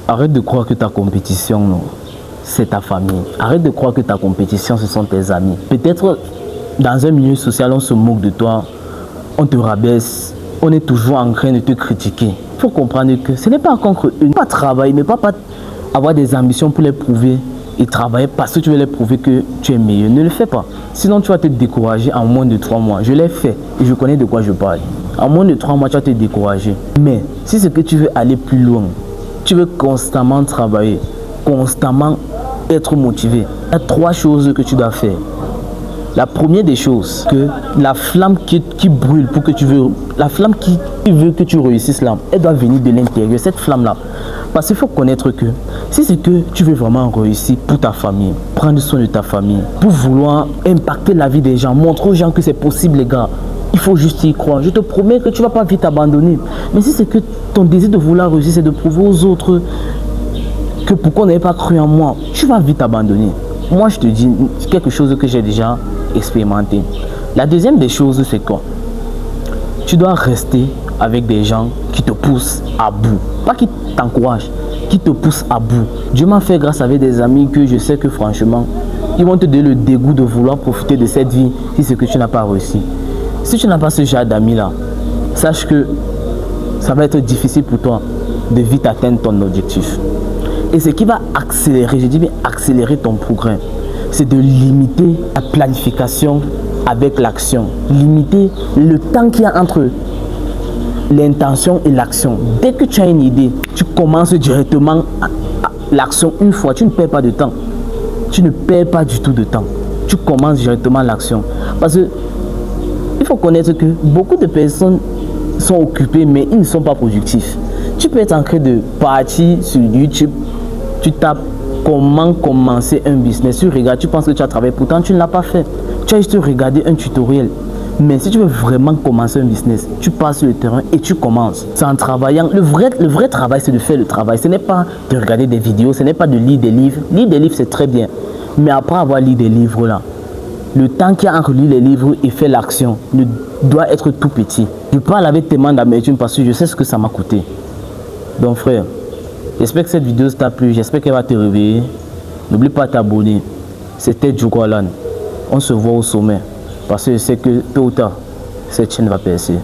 Arrête de croire que ta compétition, non, c'est ta famille. Arrête de croire que ta compétition, ce sont tes amis. Peut-être dans un milieu social, on se moque de toi, on te rabaisse, on est toujours en train de te critiquer. Il faut comprendre que ce n'est pas contre eux. Pas travailler, ne pas avoir des ambitions pour les prouver et travailler parce que tu veux les prouver que tu es meilleur. Ne le fais pas. Sinon, tu vas te décourager en moins de 3 mois. Je l'ai fait et je connais de quoi je parle. En moins de 3 mois, tu vas te décourager. Mais si c'est que tu veux aller plus loin, tu veux constamment travailler, constamment être motivé, il y a 3 choses que tu dois faire. La première des choses, que la flamme qui brûle pour que tu veux, la flamme qui veut que tu réussisses là, elle doit venir de l'intérieur, cette flamme-là. Parce qu'il faut connaître que si c'est que tu veux vraiment réussir pour ta famille, prendre soin de ta famille, pour vouloir impacter la vie des gens, montrer aux gens que c'est possible les gars, il faut juste y croire. Je te promets que tu ne vas pas vite abandonner. Mais si c'est que ton désir de vouloir réussir, c'est de prouver aux autres que pourquoi on n'avait pas cru en moi, tu vas vite abandonner. Moi, je te dis quelque chose que j'ai déjà expérimenté. La deuxième des choses, c'est quoi? Tu dois rester avec des gens qui te poussent à bout. Pas qui t'encouragent, qui te poussent à bout. Dieu m'a fait grâce avec des amis que je sais que franchement, ils vont te donner le dégoût de vouloir profiter de cette vie si c'est que tu n'as pas réussi. Si tu n'as pas ce genre d'amis-là, sache que ça va être difficile pour toi de vite atteindre ton objectif. Et ce qui va accélérer, je dis bien accélérer ton progrès, c'est de limiter la planification avec l'action. Limiter le temps qu'il y a entre l'intention et l'action. Dès que tu as une idée, tu commences directement l'action une fois. Tu ne perds pas de temps. Tu ne perds pas du tout de temps. Tu commences directement l'action. Parce que il faut connaître que beaucoup de personnes sont occupées, mais ils ne sont pas productifs. Tu peux être en train de partir sur YouTube, tu tapes comment commencer un business, tu regardes, tu penses que tu as travaillé, pourtant tu ne l'as pas fait. Tu as juste regardé un tutoriel. Mais si tu veux vraiment commencer un business, tu passes sur le terrain et tu commences. C'est en travaillant. Le vrai travail, c'est de faire le travail. Ce n'est pas de regarder des vidéos, ce n'est pas de lire des livres. Lire des livres, c'est très bien. Mais après avoir lu des livres là, le temps qu'il y a entre lire les livres et faire l'action doit être tout petit. Je parle avec tellement d'amertume parce que je sais ce que ça m'a coûté. Donc frère, j'espère que cette vidéo t'a plu, j'espère qu'elle va te réveiller. N'oublie pas de t'abonner. C'était Djoko Alan. On se voit au sommet. Parce que je sais que tôt ou tard, cette chaîne va percer.